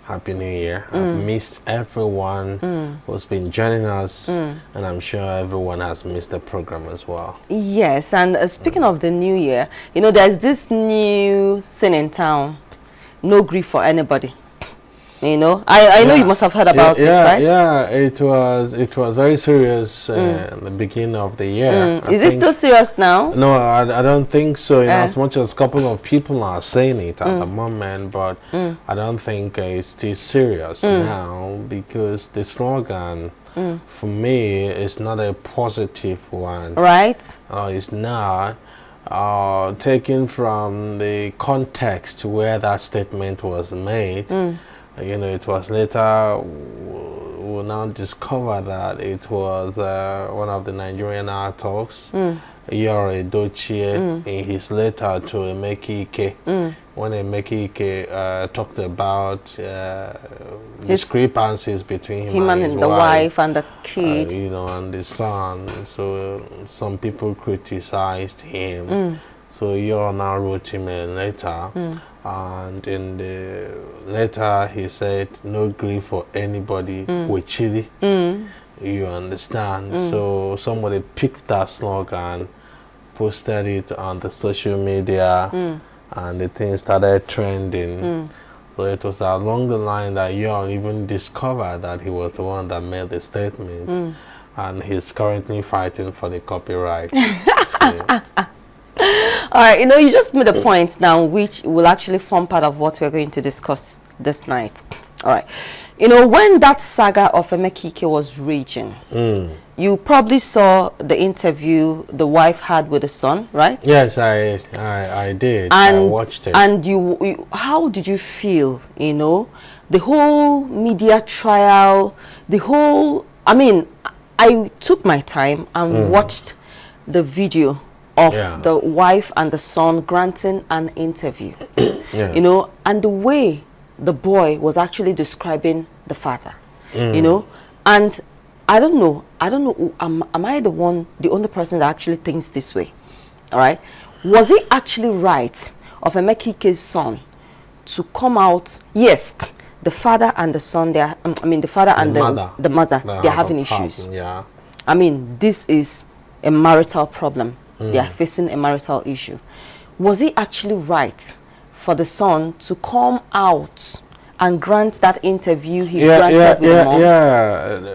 Happy New Year. I've missed everyone who's been joining us, and I'm sure everyone has missed the program as well. Yes, and speaking of the new year, you know, there's this new thing in town, no grief for anybody. You know, I know you must have heard about it, right? Yeah, it was very serious in the beginning of the year. Is it still serious now? No, I don't think so. As much as a couple of people are saying it at the moment, but I don't think it's still serious now, because the slogan for me is not a positive one. Right? It's not. Taken from the context where that statement was made. You know, it was later we'll now discover that it was one of the Nigerian actors, Yore Dochie, in his letter to Emeka Ike, when Emeka Ike talked about discrepancies between him and his the wife and the kid, you know, and the son. So some people criticized him. So Yore now wrote him a letter. And in the letter he said, no grief for anybody with chili. You understand? So somebody picked that slogan, posted it on the social media, and the thing started trending. So it was along the line that Young even discovered that he was the one that made the statement, and he's currently fighting for the copyright. All right, you know, you just made a point now which will actually form part of what we're going to discuss this night. All right, you know, when that saga of Emeka Ike was raging, you probably saw the interview the wife had with the son, right? Yes, I did. And I watched it. And you how did you feel, you know, the whole media trial, the whole, I mean, I took my time and watched the video of the wife and the son granting an interview. You know, and the way the boy was actually describing the father, you know, and I don't know, am I the only person that actually thinks this way? All right, was it actually right of Emeka Ike's son to come out? Yes, the father and the son, they're, I mean, the father and the mother, they're having issues. I mean, this is a marital problem. They are facing a marital issue. Was it actually right for the son to come out and grant that interview he granted with the mom?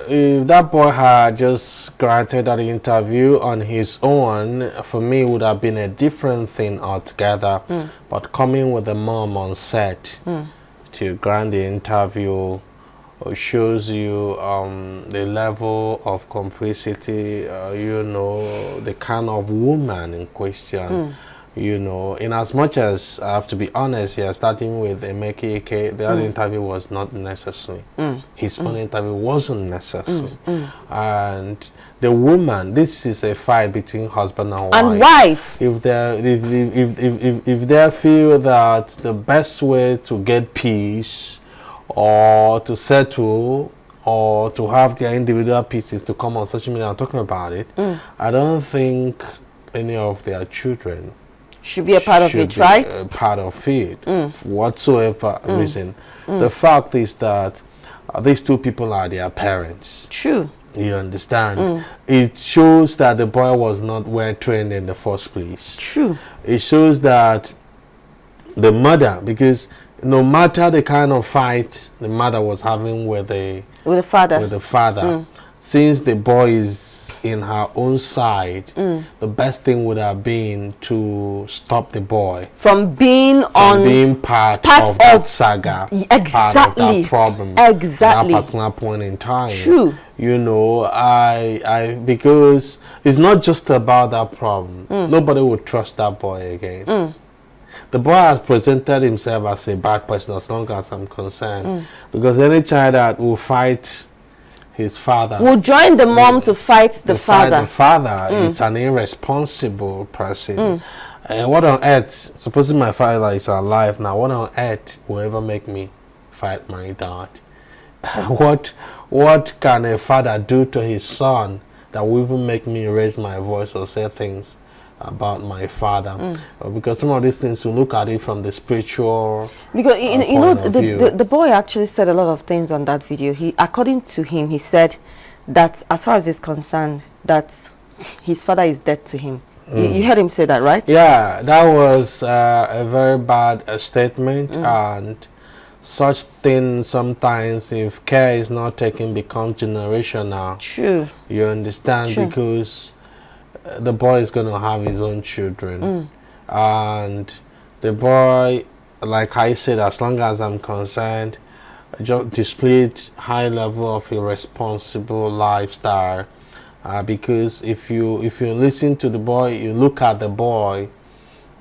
If that boy had just granted that interview on his own, for me it would have been a different thing altogether. But coming with the mom on set to grant the interview shows you the level of complicity, you know, the kind of woman in question. You know, in as much as I have to be honest here, starting with Emeka Ike, the other interview was not necessary. His own interview wasn't necessary. And the woman, this is a fight between husband and wife. If they feel that the best way to get peace or to settle or to have their individual pieces to come on social media and talking about it, I don't think any of their children should be a part of it, right? A part of it, whatsoever reason. The fact is that these two people are their parents. True. You understand? It shows that the boy was not well trained in the first place. True. It shows that the mother, because no matter the kind of fight the mother was having with the father, since the boy is in her own side, the best thing would have been to stop the boy from being part of that saga, part of that problem, at that particular point in time. True. You know, because it's not just about that problem. Nobody would trust that boy again. The boy has presented himself as a bad person as long as I'm concerned. Because any child that will fight his father will join the mom to fight the father. It's an irresponsible person. And what on earth, supposing my father is alive now, what on earth will ever make me fight my dad? What can a father do to his son that will even make me raise my voice or say things about my father, because some of these things we look at it from the spiritual because you know view. the boy actually said a lot of things on that video. He, according to him, he said that as far as he's concerned, that his father is dead to him. You heard him say that, right? Yeah, that was a very bad statement, and such things sometimes, if care is not taken, become generational. True. You understand? True. Because the boy is going to have his own children, and the boy, like I said, as long as I'm concerned, just displayed high level of irresponsible lifestyle. Because if you listen to the boy, you look at the boy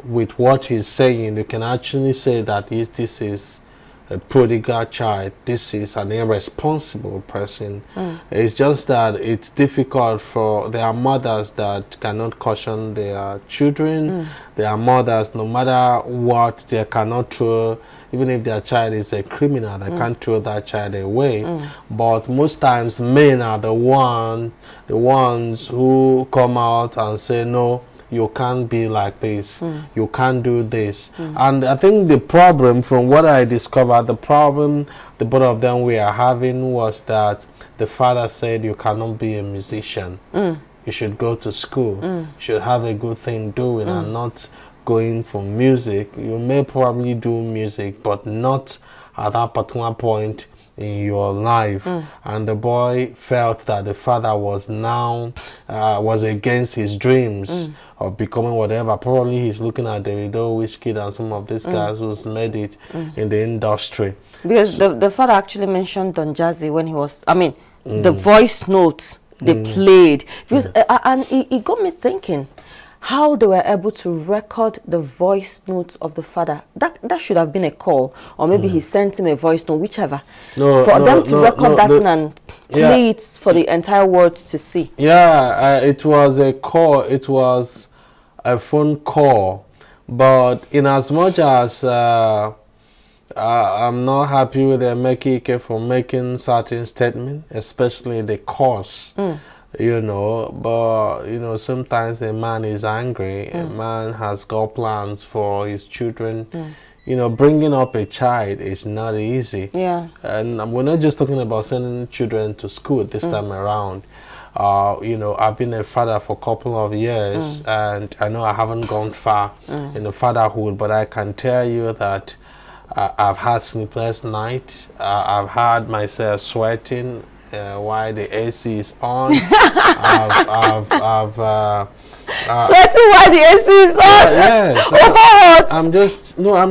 with what he's saying, you can actually say that this is a prodigal child, this is an irresponsible person. It's just that it's difficult for, there are mothers that cannot caution their children. There are mothers, no matter what, they cannot throw, even if their child is a criminal, they can't throw that child away. But most times men are the ones who come out and say, no, you can't be like this, you can't do this. And I think the problem, from what I discovered, the problem the both of them were having was that the father said, you cannot be a musician, you should go to school, you should have a good thing doing, and not going for music. You may probably do music, but not at that particular point in your life. And the boy felt that the father was now was against his dreams of becoming whatever. Probably he's looking at Davido, Wizkid, and some of these guys who's made it in the industry. Because the father actually mentioned Don Jazzy when he was, I mean, the voice notes they played. Because, and it got me thinking, how they were able to record the voice notes of the father. That should have been a call, or maybe he sent him a voice note, whichever. For them to record that and play it for the entire world to see. Yeah, it was a call. It was a phone call. But in as much as I'm not happy with Emeka for making certain statements, especially the cause. You know, but you know, sometimes a man is angry, a man has got plans for his children. You know, bringing up a child is not easy. Yeah. And we're not just talking about sending children to school this time around. You know, I've been a father for a couple of years, and I know I haven't gone far in the fatherhood, but I can tell you that I've had sleepless nights. I've had myself sweating while the AC is on. I've sweating while the AC is on. Yes. I'm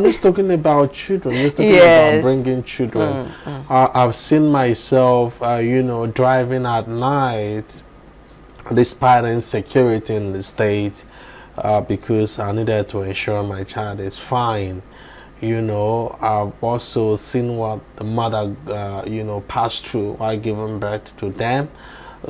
just talking about children. Just talking about bringing children. I've seen myself, you know, driving at night, despite insecurity in the state, because I needed to ensure my child is fine. You know, I've also seen what the mother, you know, passed through while giving birth to them.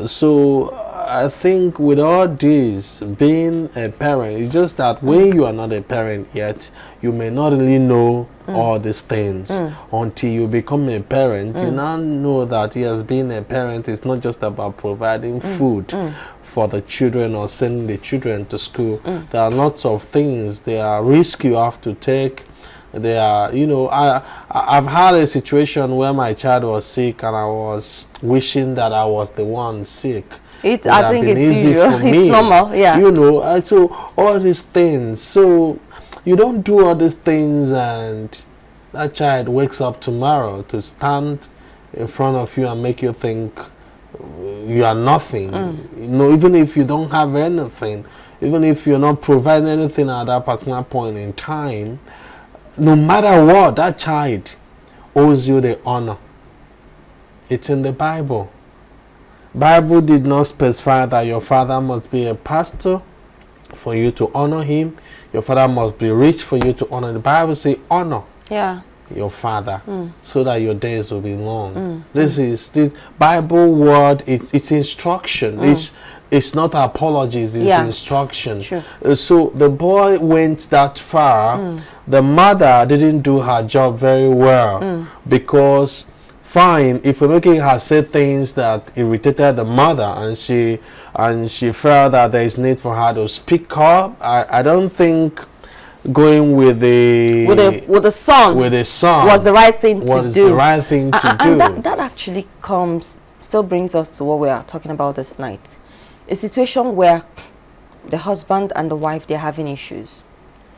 So I think with all this, being a parent, it's just that when you are not a parent yet, you may not really know all these things until you become a parent. You now know that yes, being a parent is not just about providing food for the children or sending the children to school. There are lots of things, there are risks you have to take. They are, you know, I've had a situation where my child was sick and I was wishing that I was the one sick. I think it's usual. It's normal, yeah. You know, so all these things. So you don't do all these things and that child wakes up tomorrow to stand in front of you and make you think you are nothing. You know, even if you don't have anything, even if you're not providing anything at that particular point in time, no matter what, that child owes you the honor. It's in the Bible. Bible did not specify that your father must be a pastor for you to honor him. Your father must be rich for you to honor. The Bible says honor your father so that your days will be long. This Bible word. It's instruction. It's not apologies. It's instruction. So the boy went that far. The mother didn't do her job very well because fine if we're making her say things that irritated the mother, and she felt that there is need for her to speak up. I don't think going with the son was the right thing to do. Was the right thing to do. And that actually still brings us to what we are talking about this night. A situation where the husband and the wife, they're having issues.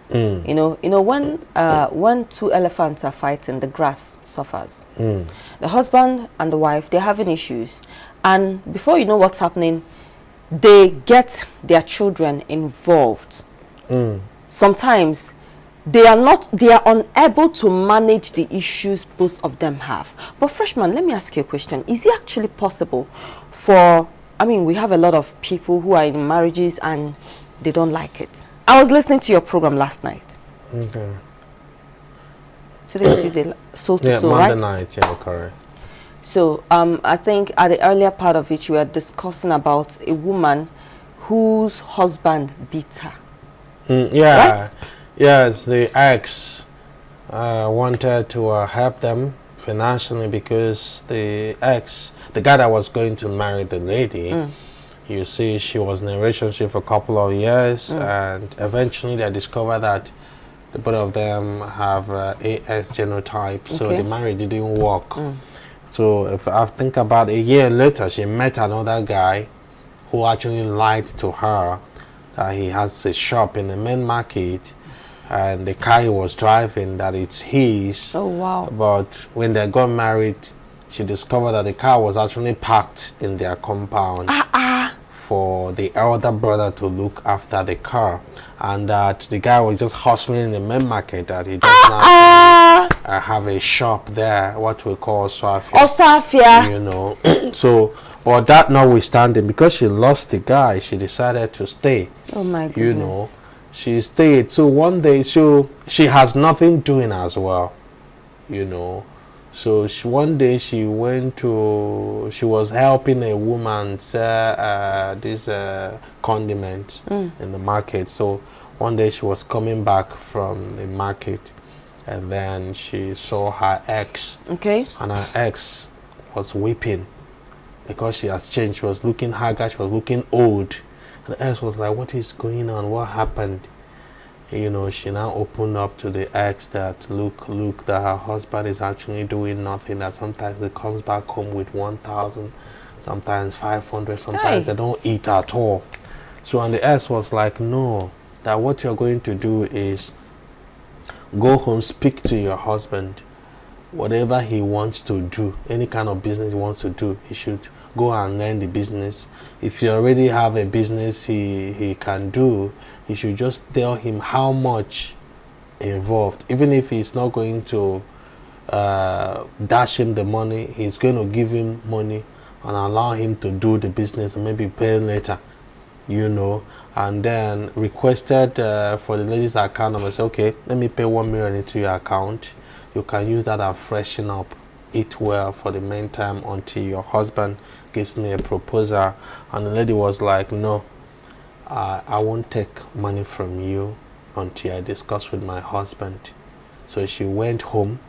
You know when two elephants are fighting, the grass suffers. The husband and the wife, they're having issues, and before you know what's happening, they get their children involved. Sometimes they are unable to manage the issues both of them have. But Freshman, let me ask you a question. Is it actually possible for, I mean, we have a lot of people who are in marriages and they don't like it. I was listening to your program last night. Okay. Today's Tuesday, Monday right? night, yeah, correct. So I think at the earlier part of it, you were discussing about a woman whose husband beat her. Yeah. Right? Yes, the ex wanted to help them financially because the guy that was going to marry the lady, you see, she was in a relationship for a couple of years, and eventually they discovered that the both of them have AS genotype, so the marriage didn't work. So if I think about a year later, she met another guy who actually lied to her that he has a shop in the main market, and the car he was driving, that it's his. Oh wow. But when they got married, she discovered that the car was actually parked in their compound for the elder brother to look after the car, and that the guy was just hustling in the main market, that he does not have a shop there, what we call Osafia. You know. So, but that notwithstanding, because she lost the guy, she decided to stay. Oh my goodness. You know, she stayed. So one day, she has nothing doing as well, you know. So one day she was helping a woman sell these condiments in the market. So one day she was coming back from the market, and then she saw her ex. Okay. And her ex was weeping because she has changed. She was looking haggard. She was looking old. And the ex was like, "What is going on? What happened?" You know, she now opened up to the ex that look, that her husband is actually doing nothing, that sometimes he comes back home with 1,000, sometimes 500, sometimes they don't eat at all. So, and the ex was like, no, that what you're going to do is go home, speak to your husband, whatever he wants to do, any kind of business he wants to do, he should go and learn the business. If you already have a business he can do, you should just tell him how much involved. Even if he's not going to dash him the money, he's going to give him money and allow him to do the business and maybe pay later, you know. And then requested for the lady's account number. Say, okay, let me pay 1 million into your account. You can use that and freshen up, eat well for the meantime until your husband gives me a proposal. And the lady was like, no, I won't take money from you until I discuss with my husband. So she went home.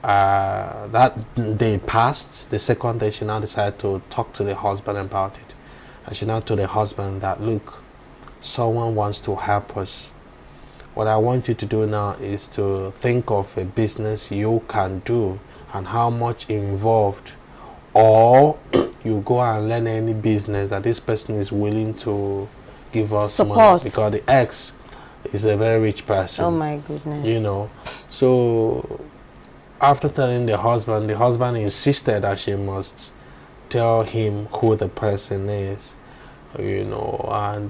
That day passed. The second day she now decided to talk to the husband about it. And she now told the husband that, look, someone wants to help us. What I want you to do now is to think of a business you can do and how much involved, or you go and learn any business that this person is willing to give us support money, because the ex is a very rich person. Oh my goodness. You know. So after telling the husband insisted that she must tell him who the person is, you know, and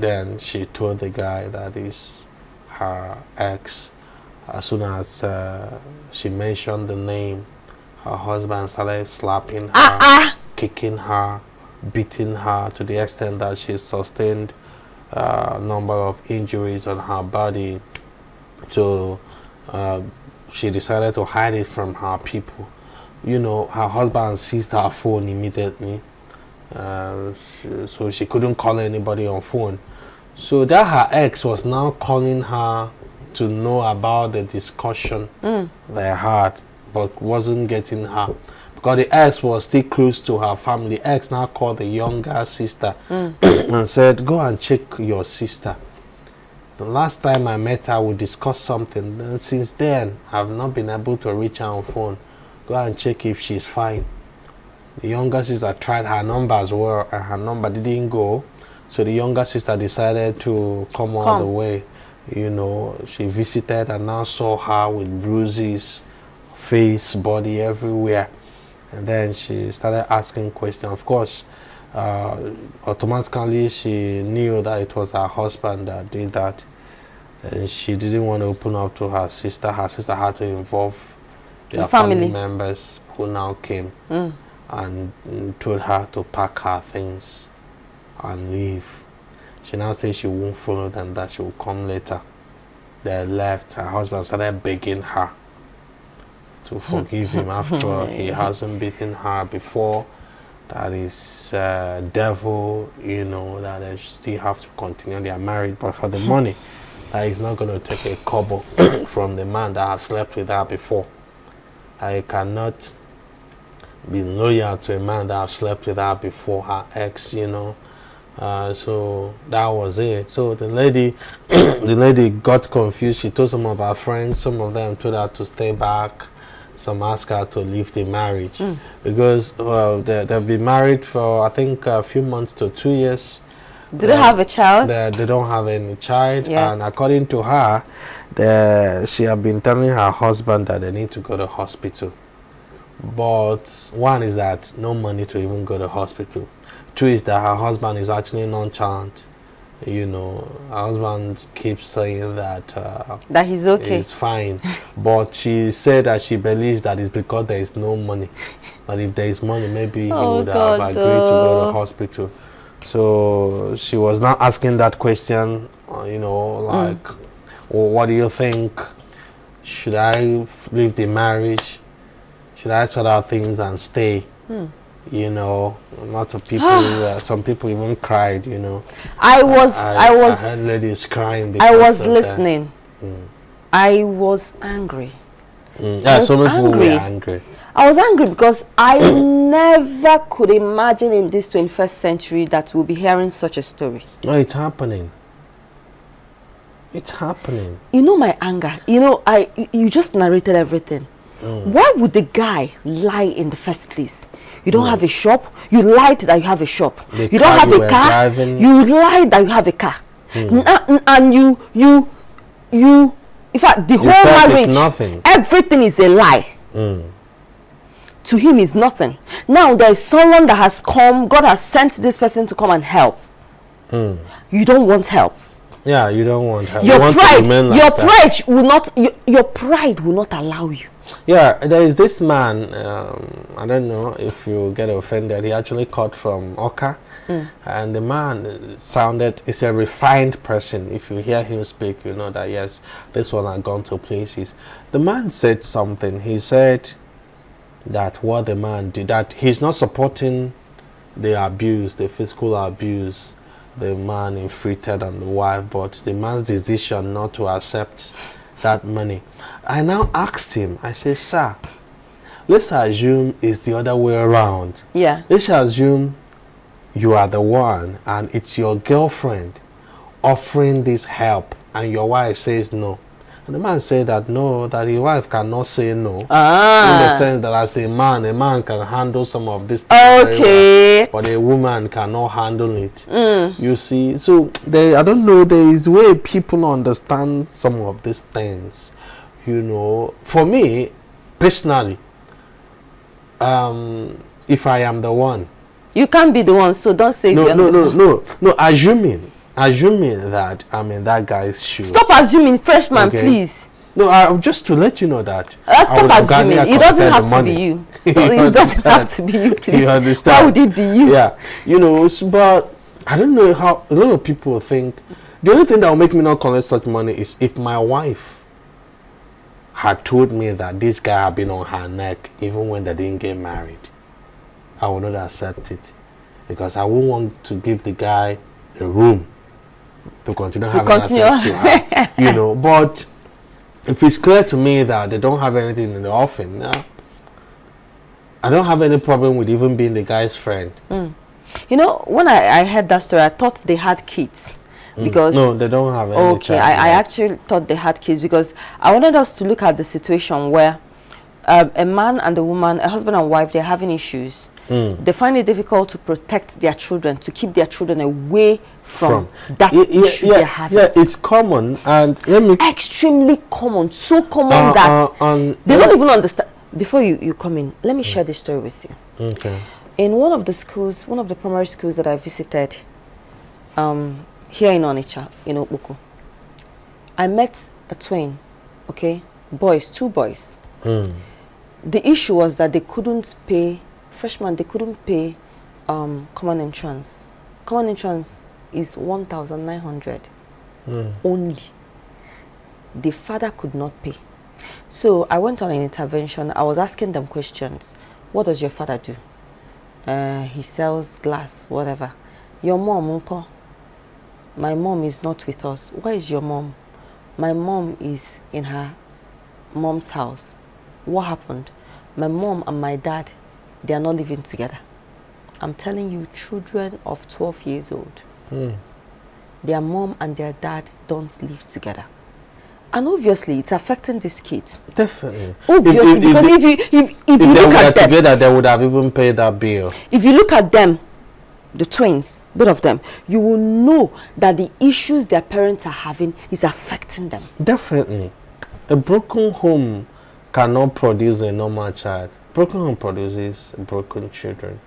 then she told the guy that is her ex. As soon as she mentioned the name, her husband started slapping her, kicking her, beating her, to the extent that she sustained a number of injuries on her body. So she decided to hide it from her people. You know, her husband seized her phone immediately, so she couldn't call anybody on phone. So that her ex was now calling her to know about the discussion they had but wasn't getting her. Because the ex was still close to her family. The ex now called the younger sister and said, go and check your sister. The last time I met her, we discussed something. And since then, I've not been able to reach her on phone. Go and check if she's fine. The younger sister tried her number as well, and her number didn't go. So the younger sister decided to come all the way. You know, she visited and now saw her with bruises, face, body, everywhere. And then she started asking questions. Of course, automatically she knew that it was her husband that did that. And she didn't want to open up to her sister. Her sister had to involve their family members who now came and told her to pack her things and leave. She now says she won't follow them, that she will come later. They left. Her husband started begging her to forgive him after he hasn't beaten her before. That is devil, you know, that they still have to continue their marriage, but for the money, that he's not going to take a kobo from the man that has slept with her before. I cannot be loyal to a man that has slept with her before, her ex, you know. So that was it. So the lady the lady got confused. She told some of her friends. Some of them told her to stay back. Some asked her to leave the marriage because they've been married for, I think, a few months to 2 years. Do they have a child? They don't have any child. Yet. And according to her, she had been telling her husband that they need to go to hospital. But one is that no money to even go to hospital. Two is that her husband is actually nonchalant. You know, her husband keeps saying that that he's okay. He's fine. But she said that she believes that it's because there is no money. But if there is money, maybe he would have agreed to go to hospital. So she was now asking that question, you know, like, well, what do you think? Should I leave the marriage? Should I sort out things and stay? You know, lots of people, some people even cried, you know. I heard ladies crying because I was listening. I was angry. Yeah, some people were angry. I was angry because I never could imagine in this 21st century that we'll be hearing such a story. No, it's happening. It's happening. You know my anger. You know, you just narrated everything. Why would the guy lie in the first place? You don't have a shop. You lied that you have a shop. You don't have a car. Driving. You lied that you have a car. And you in fact, the whole marriage, everything is a lie. To him is nothing. Now there is someone that has come. God has sent this person to come and help. You don't want help. Yeah, you don't want help. Your pride will not. Your pride will not allow you. Yeah, there is this man, I don't know if you get offended, he actually cut from Oka, and the man is a refined person. If you hear him speak, you know that yes, this one had gone to places. The man said something. He said that what the man did, that he's not supporting the abuse, the physical abuse the man inflicted on the wife, but the man's decision not to accept that money. I now asked him, I said, sir, let's assume it's the other way around. Yeah. Let's assume you are the one and it's your girlfriend offering this help and your wife says no. And the man said that no, that his wife cannot say no. In the sense that as a man can handle some of this things very well, but a woman cannot handle it. You see, so I don't know, there is a way people understand some of these things. You know, for me, personally, if I am the one. You can't be the one, so don't say No, assuming that I'm in that guy's shoes. Stop assuming, freshman, please. No, just to let you know that. Stop assuming. It doesn't have to be you. It doesn't have to be you, please. You understand? Why would it be you? Yeah, you know, but I don't know how a lot of people think. The only thing that will make me not collect such money is if my wife had told me that this guy had been on her neck even when they didn't get married. I would not accept it because I wouldn't want to give the guy a room to continue having access to her, you know. But if it's clear to me that they don't have anything in the offing, I don't have any problem with even being the guy's friend. You know, when I heard that story, I thought they had kids. Because no, they don't have any okay, I actually thought they had kids, because I wanted us to look at the situation where a man and a woman, a husband and wife, they're having issues. They find it difficult to protect their children, to keep their children away from that issue they're having. Yeah, it's common, and extremely common, so common that they don't even understand. Before you come in, let me share this story with you. Okay. In one of the schools, one of the primary schools that I visited, here in Onitsha, in Okpoko, I met a twin, okay, two boys. The issue was that they couldn't pay, freshmen, they couldn't pay common entrance. Common entrance is 1,900 only. The father could not pay. So I went on an intervention. I was asking them questions. What does your father do? He sells glass, whatever. Your mom, uncle? My mom is not with us. Where is your mom? My mom is in her mom's house. What happened? My mom and my dad, they are not living together. I'm telling you, children of 12 years old. Their mom and their dad don't live together. And obviously, it's affecting these kids. Definitely. Obviously, because if you look at them, together, they would have even paid that bill. If you look at them, the twins, both of them, you will know that the issues their parents are having is affecting them. Definitely. A broken home cannot produce a normal child. Broken home produces broken children.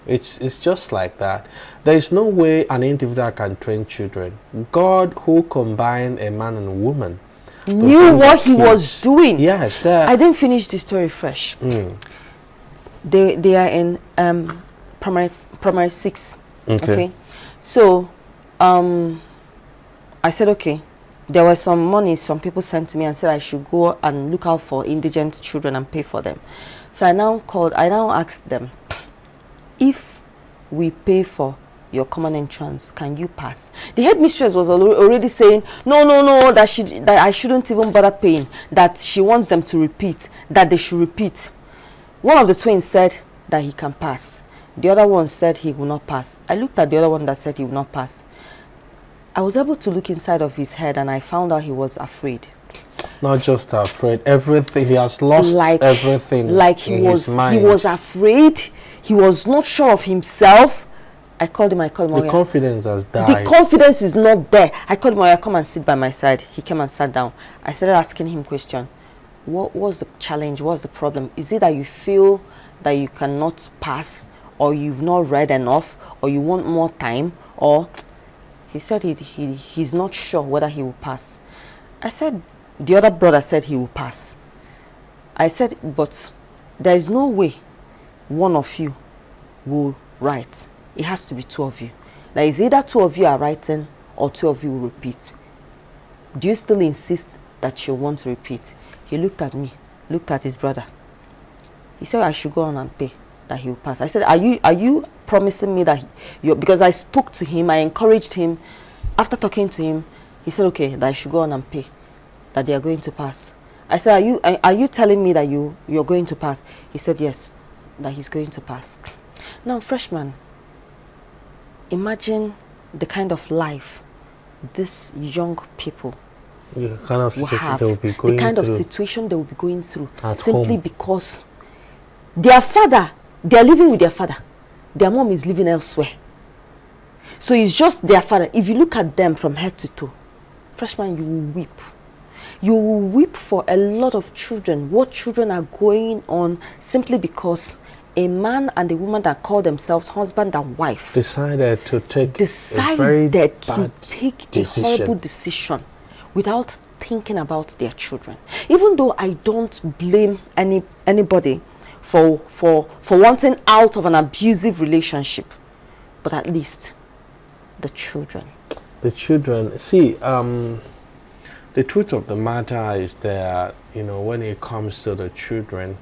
It's just like that. There is no way an individual can train children. God, who combined a man and a woman, knew what he was doing. Yes. I didn't finish the story fresh. They are in primary 6. Okay. So I said, okay, there was some money some people sent to me and said I should go and look out for indigent children and pay for them. So I now asked them, if we pay for your common entrance, can you pass? The headmistress was already saying, no, that I shouldn't even bother paying, that she wants them to repeat, that they should repeat. One of the twins said that he can pass. The other one said he will not pass. I looked at the other one that said he will not pass. I was able to look inside of his head and I found out he was afraid. Not just afraid, everything. He has lost everything. Like his mind. He was afraid. He was not sure of himself. I called him. The confidence has died. The confidence is not there. I called him. Come and sit by my side. He came and sat down. I started asking him question. What was the challenge? What's the problem? Is it that you feel that you cannot pass, or you've not read enough, or you want more time? Or he said he's not sure whether he will pass. I said, the other brother said he will pass. I said, but there is no way one of you will write. It has to be two of you. Now, it's either two of you are writing or two of you will repeat. Do you still insist that you want to repeat? He looked at me, looked at his brother. He said I should go on and pay, that he will pass. I said, are you promising me that because I spoke to him, I encouraged him. After talking to him, he said, okay, that I should go on and pay, that they are going to pass. I said, are you telling me that you're going to pass? He said, yes, that he's going to pass. Now, freshman, imagine the kind of life these young people the kind of situation they will be going the kind through. of situation they will be going through At simply home. because their father, they are living with their father. Their mom is living elsewhere. So it's just their father. If you look at them from head to toe, freshman, you will weep. You will weep for a lot of children. What children are going on simply because a man and a woman that call themselves husband and wife decided to take a horrible decision without thinking about their children. Even though I don't blame anybody for wanting out of an abusive relationship, but at least the children. The children, see, the truth of the matter is that, when it comes to the children,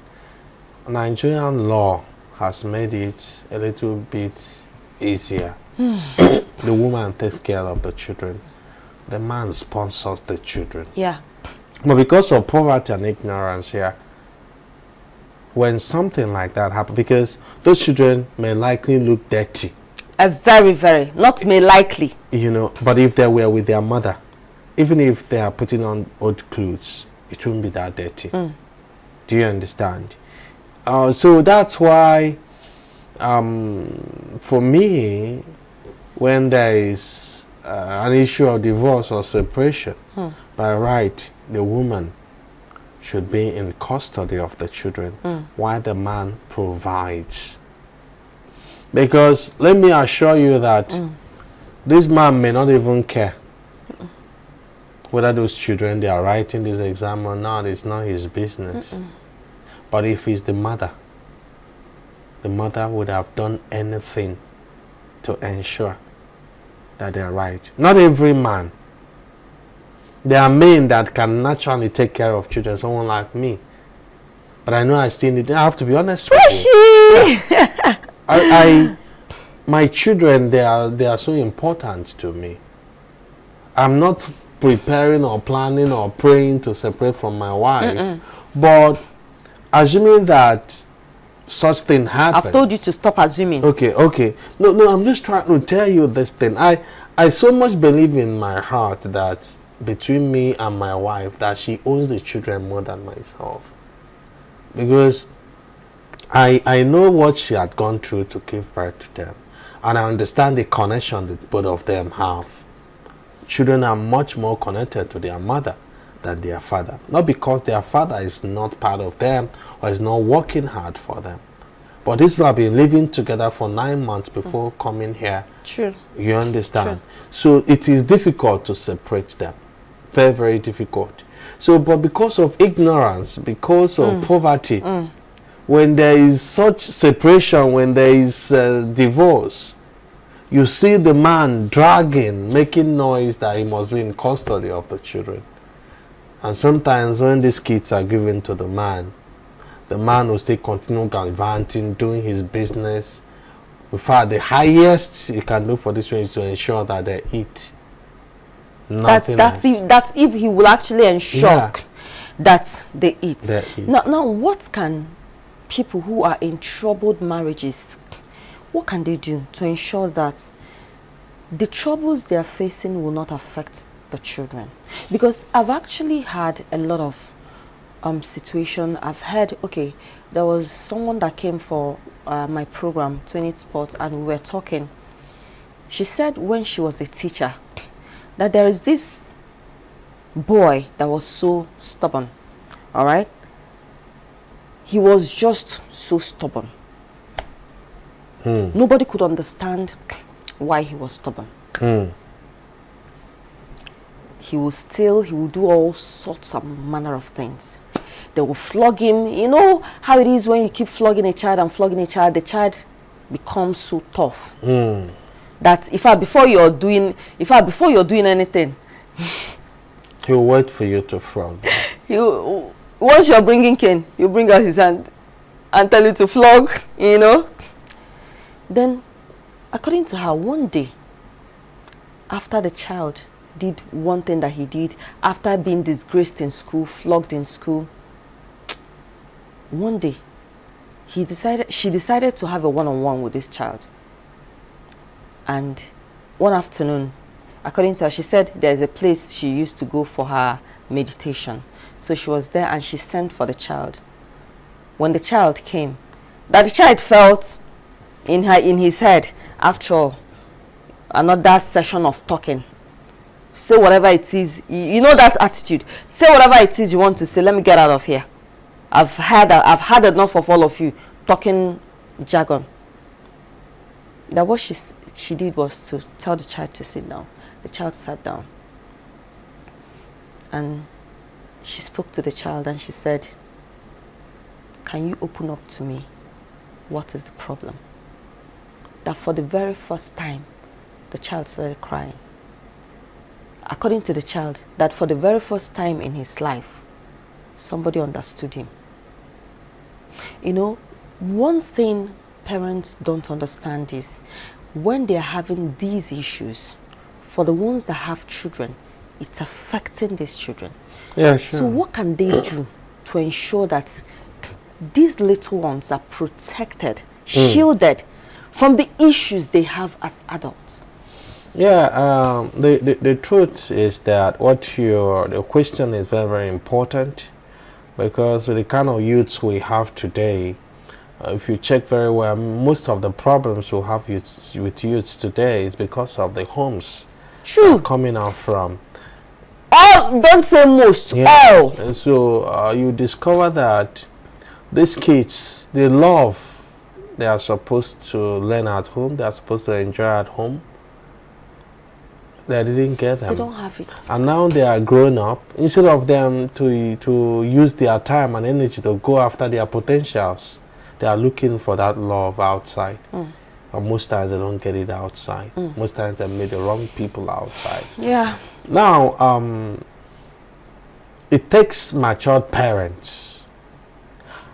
Nigerian law has made it a little bit easier. The woman takes care of the children. The man sponsors the children. Yeah. But because of poverty and ignorance here, when something like that happens, because those children may likely look dirty. Very, very. Not may likely. You know, but if they were with their mother, even if they are putting on old clothes, it won't be that dirty. Do you understand? So that's why, for me, when there is an issue of divorce or separation, by right, the woman should be in custody of the children while the man provides. Because let me assure you that this man may not even care whether those children, they are writing this exam or not. It's not his business. But if he's the mother would have done anything to ensure that they are right. Not every man. There are men that can naturally take care of children, someone like me. But I know I still need, I have to be honest with you. Yeah. My children, they are so important to me. I'm not preparing or planning or praying to separate from my wife. But assuming that such thing happens. I've told you to stop assuming. Okay. No, I'm just trying to tell you this thing. I so much believe in my heart that between me and my wife, that she owns the children more than myself. Because I know what she had gone through to give birth to them. And I understand the connection that both of them have. Children are much more connected to their mother than their father. Not because their father is not part of them or is not working hard for them. But these people have been living together for 9 months before coming here. True. You understand? True. So it is difficult to separate them. Very, very difficult. So, but because of ignorance, because of poverty, when there is such separation, when there is divorce, you see the man dragging, making noise that he must be in custody of the children. And sometimes when these kids are given to the man will still continue gallivanting, doing his business. In fact, the highest you can do for this one is to ensure that they eat. That's if he will actually ensure that they eat. Now, what can people who are in troubled marriages, what can they do to ensure that the troubles they are facing will not affect the children? Because I've actually had a lot of situation. I've heard, okay, there was someone that came for my program 20 Sports, and we were talking. She said when she was a teacher that there is this boy that was so stubborn. All right, he was just so stubborn. Nobody could understand why he was stubborn. He will steal, he will do all sorts of manner of things. They will flog him. You know how it is when you keep flogging a child and flogging a child, the child becomes so tough. That before you're doing anything, he'll wait for you to flog. Once you're bringing cane, you bring out his hand and tell you to flog, you know. Then, according to her, one day, after the child did one thing that he did, after being disgraced in school, flogged in school, one day, she decided to have a one-on-one with this child. And one afternoon, according to her, she said there's a place she used to go for her meditation. So she was there and she sent for the child. When the child came, that the child felt in his head, after all, another session of talking. Say whatever it is, you know that attitude. Say whatever it is you want to say. Let me get out of here. I've had enough of all of you talking jargon. That what she did was to tell the child to sit down. The child sat down. And she spoke to the child and she said, "Can you open up to me? What is the problem?" That for the very first time, the child started crying. According to the child, that for the very first time in his life, somebody understood him. You know, one thing parents don't understand is when they're having these issues, for the ones that have children, it's affecting these children. Yeah, sure. So what can they do to ensure that these little ones are protected, shielded from the issues they have as adults? Yeah, the truth is that the question is very, very important, because with the kind of youths we have today, if you check very well, most of the problems we have with youths today is because of the homes True. coming out from. All, don't say most, all. And so you discover that these kids, the love they are supposed to learn at home, they are supposed to enjoy at home, they didn't get them. They don't have it. And now they are grown up. Instead of them to use their time and energy to go after their potentials, they are looking for that love outside. And most times they don't get it outside. Most times they meet the wrong people outside. Yeah. Now, it takes matured parents.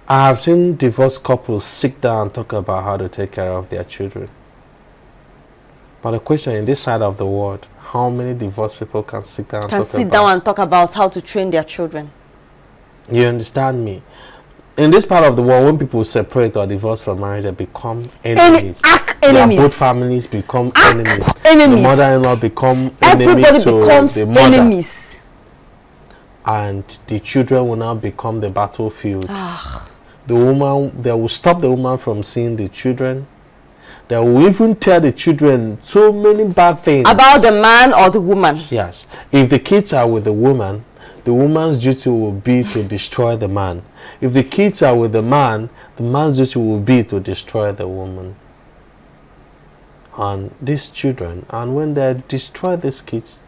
I have seen divorced couples sit down and talk about how to take care of their children. But the question in this side of the world, how many divorced people can sit down and talk about how to train their children? You understand me? In this part of the world, when people separate or divorce from marriage, they become enemies. Enemies. Both families become enemies. Enemies. The mother-in-law become Everybody to becomes the mother. enemies. And the children will now become the battlefield. The woman, they will stop the woman from seeing the children. They will even tell the children so many bad things about the man or the woman. Yes. If the kids are with the woman's duty will be to destroy the man. If the kids are with the man's duty will be to destroy the woman. And these children, and when they destroy these kids,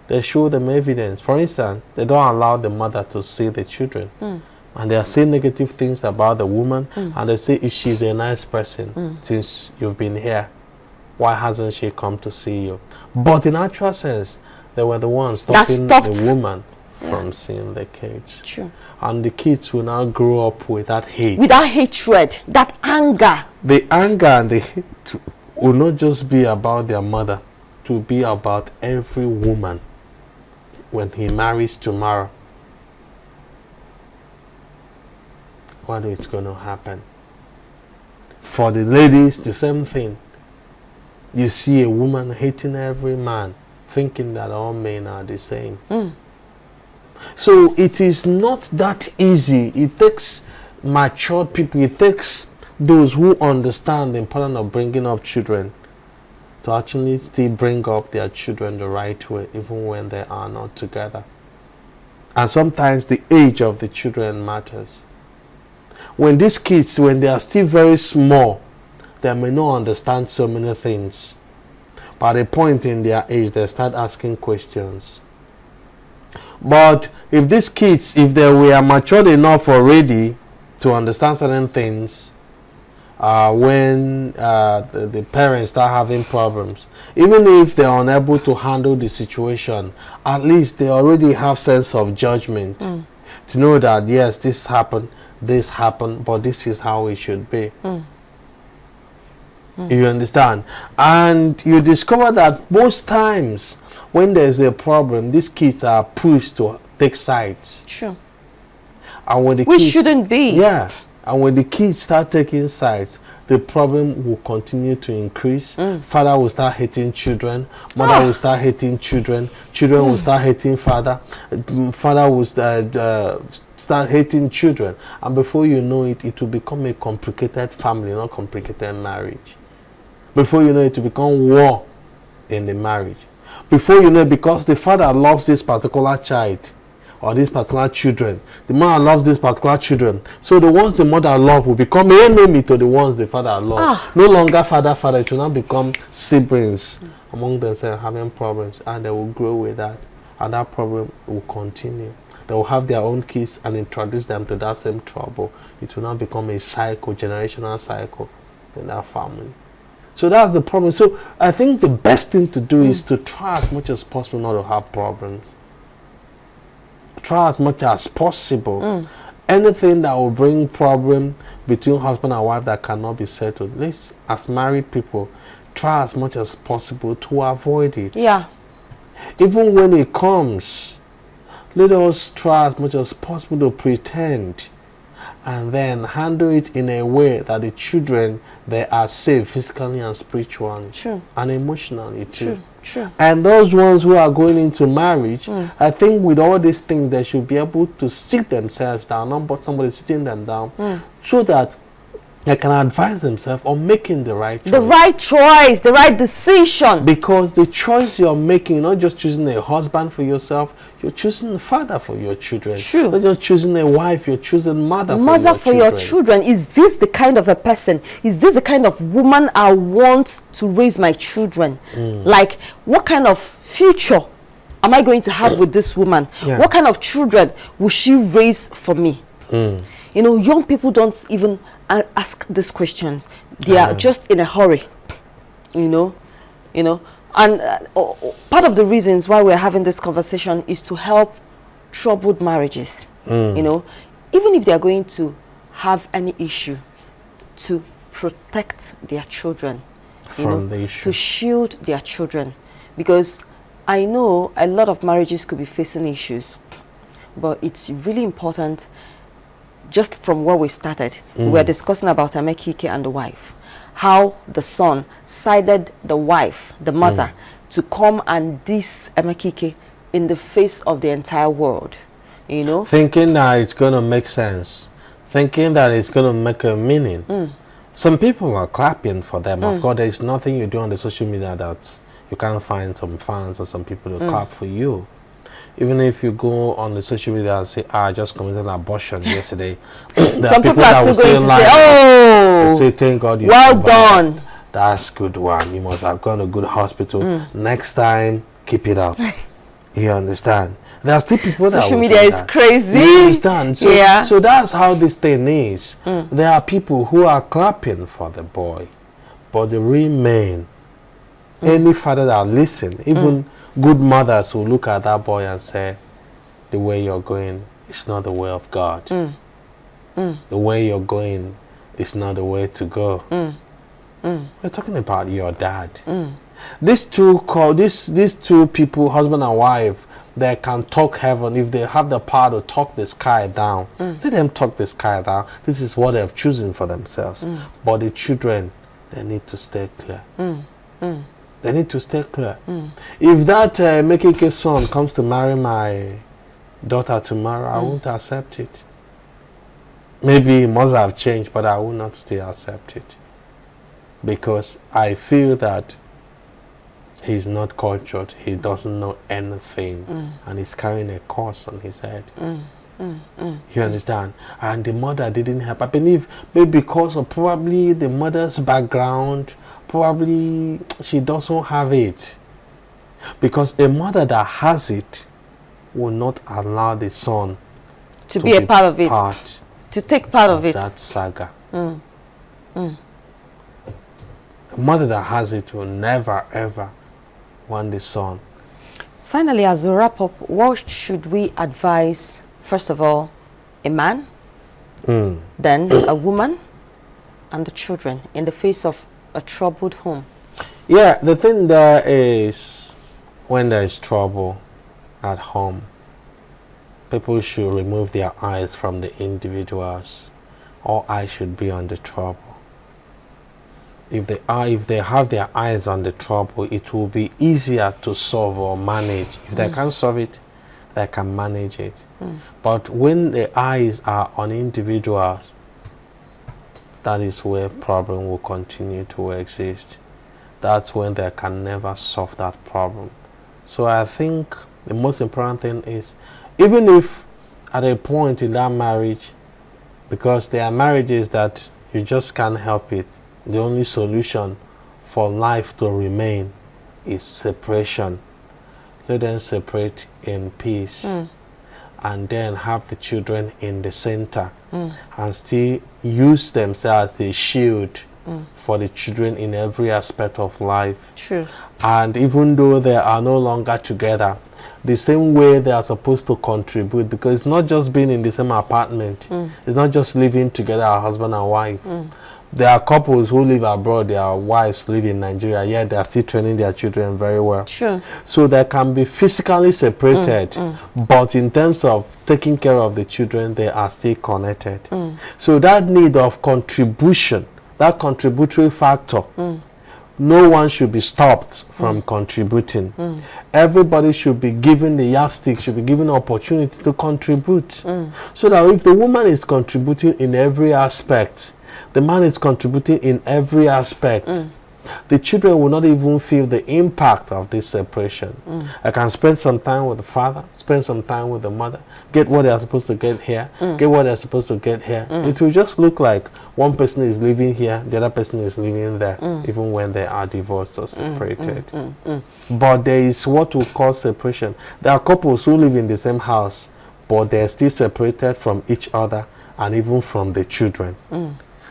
they show them evidence. For instance, they don't allow the mother to see the children. And they are saying negative things about the woman, and they say if she's a nice person, since you've been here, why hasn't she come to see you? But in actual sense, they were the ones stopping the woman from seeing the kids. True. And the kids will now grow up with that hate. With that hatred, that anger. The anger and the hate will not just be about their mother, it will be about every woman when he marries tomorrow. What is going to happen? For the ladies, the same thing. You see a woman hating every man, thinking that all men are the same. So it is not that easy. It takes matured people, it takes those who understand the importance of bringing up children to actually still bring up their children the right way, even when they are not together. And sometimes the age of the children matters. When these kids, when they are still very small, they may not understand so many things. But at a point in their age, they start asking questions. But if these kids, if they were matured enough already to understand certain things, when the parents start having problems, even if they are unable to handle the situation, at least they already have sense of judgment to know that yes, this happened, but this is how it should be. You understand? And you discover that most times when there's a problem, these kids are pushed to take sides. True. And when the Which kids, shouldn't be. Yeah. And when the kids start taking sides, the problem will continue to increase. Father will start hating children. Mother will start hating children. Children will start hating father. Father will start hating children. And before you know it, it will become a complicated family, not complicated marriage. Before you know it, will become war in the marriage. Before you know it, because the father loves this particular child or these particular children, the mother loves these particular children, so the ones the mother loves will become enemy to the ones the father loves. No longer father, it will now become siblings among themselves having problems, and they will grow with that, and that problem will continue. They will have their own kids and introduce them to that same trouble. It will now become a cycle, generational cycle in that family. So that's the problem. So I think the best thing to do is to try as much as possible not to have problems. Try as much as possible. Anything that will bring problem between husband and wife that cannot be settled, let's, as married people, try as much as possible to avoid it. Yeah. Even when it comes, let us try as much as possible to pretend and then handle it in a way that the children, they are safe physically and spiritually. True. And emotionally too. True. And those ones who are going into marriage, I think with all these things, they should be able to sit themselves down, not but somebody sitting them down, so that they can advise themselves on making the right choice. The right choice, the right decision. Because the choice you're making, you're not just choosing a husband for yourself, you're choosing a father for your children. True. Not just choosing a wife, you're choosing mother for your children. Is this the kind of a person? Is this the kind of woman I want to raise my children? Like, what kind of future am I going to have with this woman? Yeah. What kind of children will she raise for me? You know, young people don't even ask these questions. They are just in a hurry. You know, and part of the reasons why we're having this conversation is to help troubled marriages. You know, even if they are going to have any issue, to protect their children, from the issue, to shield their children, because I know a lot of marriages could be facing issues, but it's really important. Just from where we started, we were discussing about Amekike and the wife, how the son sided the wife, the mother, to come and diss Amekike in the face of the entire world, you know? Thinking that it's going to make sense, thinking that it's going to make a meaning. Some people are clapping for them. Of course, there's nothing you do on the social media that you can't find some fans or some people to clap for you. Even if you go on the social media and say, I just committed an abortion yesterday. Some people are still going to say, oh, say, thank God you well survived. done. That's good one. You must have gone to a good hospital. Next time, keep it up. You understand? There are still people that social media is crazy. You understand? So, yeah. So that's how this thing is. There are people who are clapping for the boy, but they remain. Any father that listen, even good mothers will look at that boy and say, the way you're going is not the way of God. The way you're going is not the way to go. We're talking about your dad. These two people, husband and wife, they can talk heaven. If they have the power to talk the sky down, let them talk the sky down. This is what they've chosen for themselves. But the children, they need to stay clear. They need to stay clear. If that Mekike son comes to marry my daughter tomorrow, I won't accept it. Maybe he must have changed, but I will not still accept it. Because I feel that he's not cultured, he doesn't know anything, and he's carrying a curse on his head. You understand? And the mother didn't help. I believe maybe because of probably the mother's background, probably she doesn't have it, because a mother that has it will not allow the son to be a part of it, to take part of it, that saga. A mother that has it will never ever want the son. Finally, as we wrap up, what should we advise, first of all, a man, then a woman, and the children in the face of a troubled home? Yeah, the thing there is, when there is trouble at home, people should remove their eyes from the individuals. All eyes should be on the trouble. If they have their eyes on the trouble, it will be easier to solve or manage. If they can't solve it, they can manage it. But when the eyes are on individuals, that is where problem will continue to exist. That's when they can never solve that problem. So I think the most important thing is, even if at a point in that marriage, because there are marriages that you just can't help it, the only solution for life to remain is separation. Let them separate in peace. And then have the children in the center, and still use themselves as a shield for the children in every aspect of life. True. And even though they are no longer together, the same way they are supposed to contribute, because it's not just being in the same apartment, it's not just living together, a husband and wife, There are couples who live abroad, their wives live in Nigeria, yet they are still training their children very well. Sure. So they can be physically separated, but in terms of taking care of the children, they are still connected. So that need of contribution, that contributory factor, no one should be stopped from contributing. Everybody should be given the yardstick, should be given opportunity to contribute. So that if the woman is contributing in every aspect, the man is contributing in every aspect, the children will not even feel the impact of this separation. I can spend some time with the father, spend some time with the mother, get what they are supposed to get here, get what they're supposed to get here. It will just look like one person is living here, the other person is living there, even when they are divorced or separated. But there is what we call separation. There are couples who live in the same house, but they're still separated from each other and even from the children.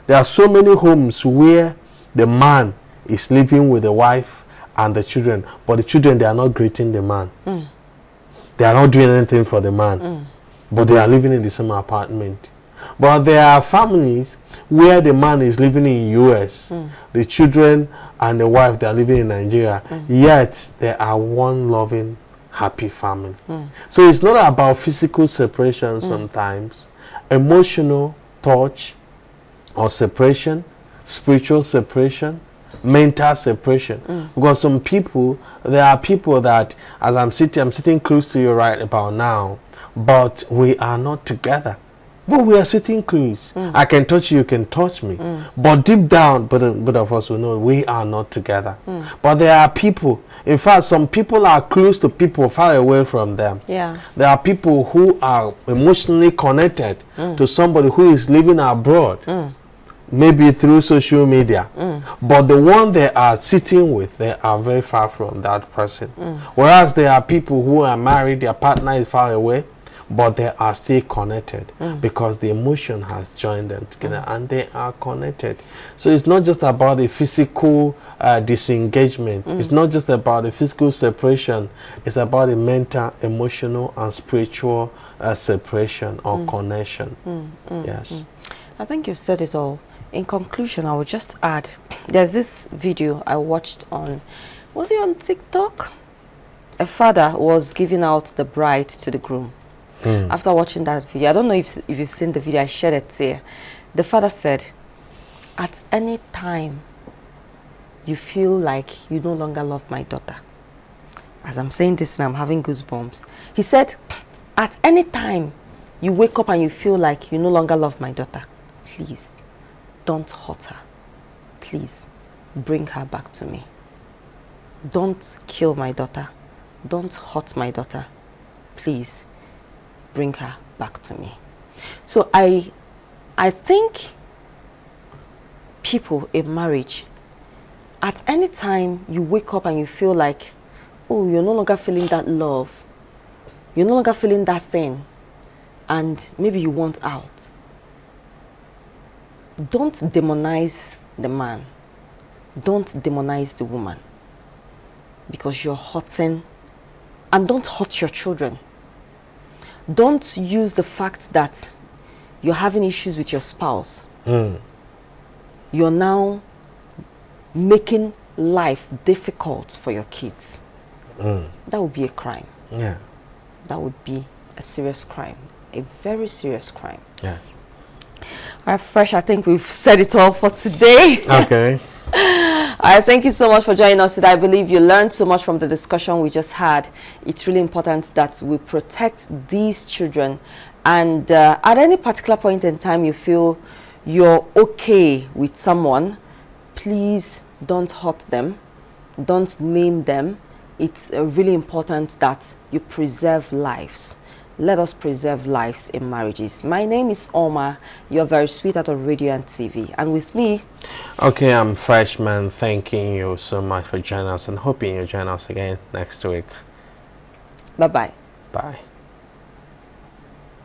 There are so many homes where the man is living with the wife and the children, but the children, they are not greeting the man. They are not doing anything for the man, but they are living in the same apartment. But there are families where the man is living in US, the children and the wife, they are living in Nigeria, yet they are one loving, happy family. So it's not about physical separation sometimes, emotional touch or separation, spiritual separation, mental separation. Because some people, there are people that, as I'm sitting close to you right about now, but we are not together. But we are sitting close. I can touch you, you can touch me. But deep down, both of us will know we are not together. But there are people, in fact, some people are close to people far away from them. Yeah. There are people who are emotionally connected to somebody who is living abroad. Maybe through social media, but the one they are sitting with, they are very far from that person. Whereas there are people who are married, their partner is far away, but they are still connected because the emotion has joined them together and they are connected. So it's not just about the physical disengagement, it's not just about the physical separation, it's about the mental, emotional and spiritual separation or connection. Yes. I think you've said it all. In conclusion, I would just add, there's this video I watched on, was it on TikTok? A father was giving out the bride to the groom. After watching that video, I don't know if you've seen the video, I shared it here. The father said, at any time you feel like you no longer love my daughter. As I'm saying this and I'm having goosebumps. He said, at any time you wake up and you feel like you no longer love my daughter, please don't hurt her. Please bring her back to me. Don't kill my daughter. Don't hurt my daughter. Please bring her back to me. So I think people in marriage, at any time you wake up and you feel like, oh, you're no longer feeling that love, you're no longer feeling that thing, and maybe you want out, don't demonize the man. Don't demonize the woman, because you're hurting, and don't hurt your children. Don't use the fact that you're having issues with your spouse. You're now making life difficult for your kids. That would be a crime. Yeah. That would be a serious crime, a very serious crime. Yeah. All right, Fresh, I think we've said it all for today. Okay. All right, thank you so much for joining us today. I believe you learned so much from the discussion we just had. It's really important that we protect these children. And at any particular point in time you feel you're okay with someone, please don't hurt them. Don't maim them. It's really important that you preserve lives. Let us preserve lives in marriages. My name is Oma. You're very sweet out of radio and TV. And with me... Okay, I'm Freshman. Thanking you so much for joining us and hoping you join us again next week. Bye-bye. Bye.